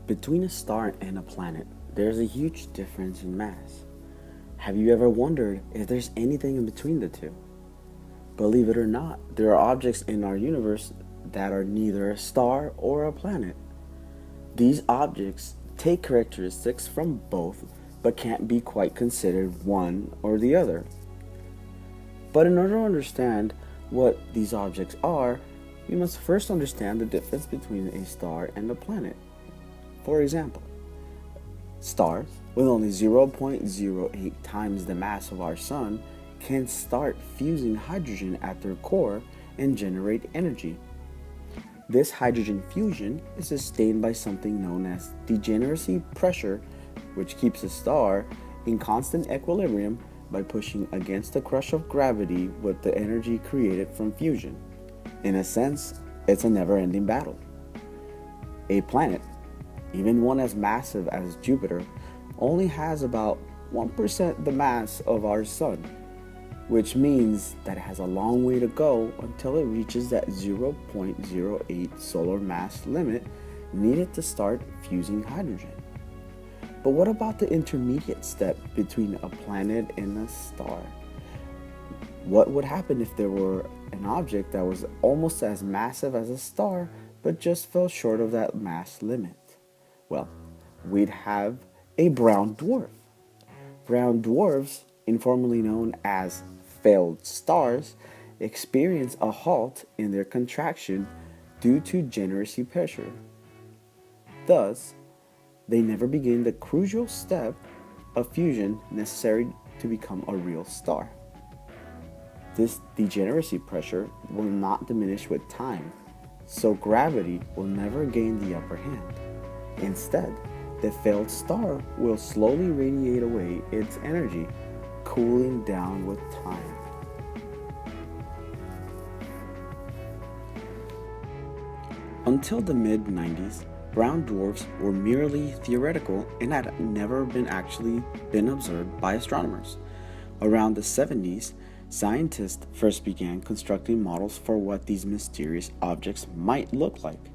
Between a star and a planet, there's a huge difference in mass. Have you ever wondered if there's anything in between the two? Believe it or not, there are objects in our universe that are neither a star or a planet. These objects take characteristics from both but can't be quite considered one or the other. But in order to understand what these objects are, we must first understand the difference between a star and a planet. For example, stars with only 0.08 times the mass of our Sun can start fusing hydrogen at their core and generate energy. This hydrogen fusion is sustained by something known as degeneracy pressure, which keeps a star in constant equilibrium by pushing against the crush of gravity with the energy created from fusion. In a sense, it's a never-ending battle. A planet, even one as massive as Jupiter, only has about 1% the mass of our Sun, which means that it has a long way to go until it reaches that 0.08 solar mass limit needed to start fusing hydrogen. But what about the intermediate step between a planet and a star? What would happen if there were an object that was almost as massive as a star but just fell short of that mass limit? Well, we'd have a brown dwarf. Brown dwarfs, informally known as failed stars, experience a halt in their contraction due to degeneracy pressure. Thus, they never begin the crucial step of fusion necessary to become a real star. This degeneracy pressure will not diminish with time, so gravity will never gain the upper hand. Instead, the failed star will slowly radiate away its energy, cooling down with time. Until the mid-90s, brown dwarfs were merely theoretical and had never actually been observed by astronomers. Around the 70s, scientists first began constructing models for what these mysterious objects might look like.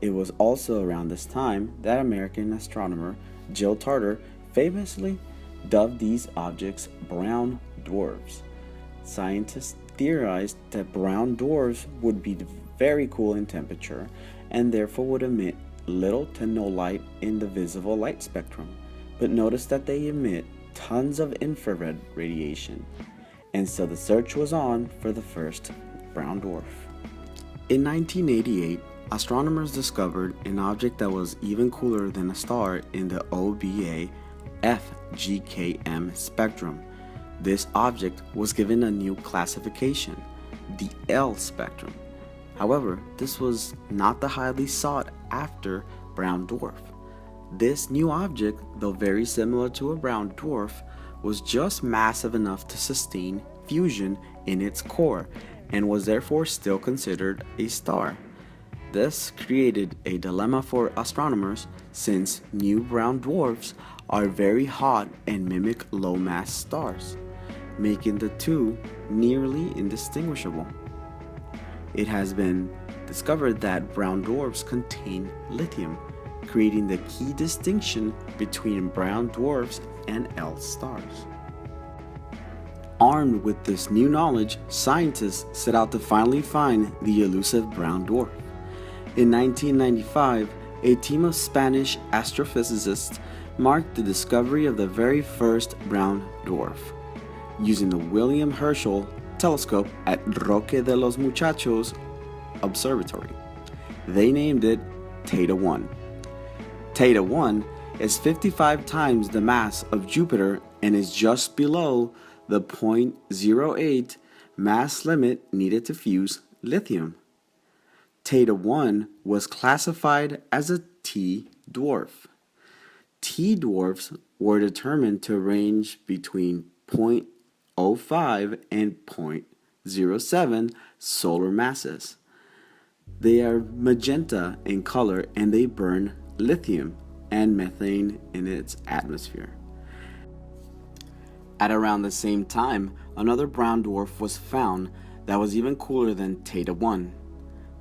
It was also around this time that American astronomer Jill Tarter famously dubbed these objects brown dwarfs. Scientists theorized that brown dwarfs would be very cool in temperature and therefore would emit little to no light in the visible light spectrum, but noticed that they emit tons of infrared radiation, and so the search was on for the first brown dwarf. In 1988, astronomers discovered an object that was even cooler than a star in the OBA FGKM spectrum. This object was given a new classification, the L spectrum. However, this was not the highly sought after brown dwarf. This new object, though very similar to a brown dwarf, was just massive enough to sustain fusion in its core and was therefore still considered a star. This created a dilemma for astronomers since new brown dwarfs are very hot and mimic low-mass stars, making the two nearly indistinguishable. It has been discovered that brown dwarfs contain lithium, creating the key distinction between brown dwarfs and L stars. Armed with this new knowledge, scientists set out to finally find the elusive brown dwarf. In 1995, a team of Spanish astrophysicists marked the discovery of the very first brown dwarf. Using the William Herschel telescope at Roque de los Muchachos Observatory, they named it Theta 1. Theta 1 is 55 times the mass of Jupiter and is just below the 0.08 mass limit needed to fuse lithium. Theta 1 was classified as a T dwarf. T dwarfs were determined to range between 0.05 and 0.07 solar masses. They are magenta in color and they burn lithium and methane in its atmosphere. At around the same time, another brown dwarf was found that was even cooler than Theta 1.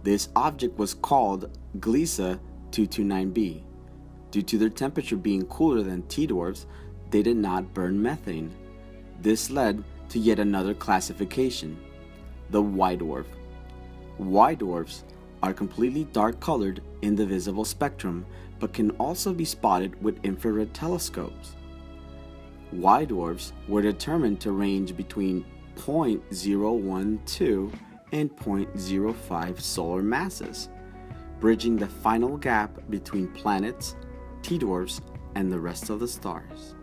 This object was called Gliese 229b. Due to their temperature being cooler than T-dwarfs, they did not burn methane. This led to yet another classification, the white dwarf. White dwarfs are completely dark colored in the visible spectrum, but can also be spotted with infrared telescopes. White dwarfs were determined to range between 0.012 and 0.05 solar masses, bridging the final gap between planets, T-dwarfs, and the rest of the stars.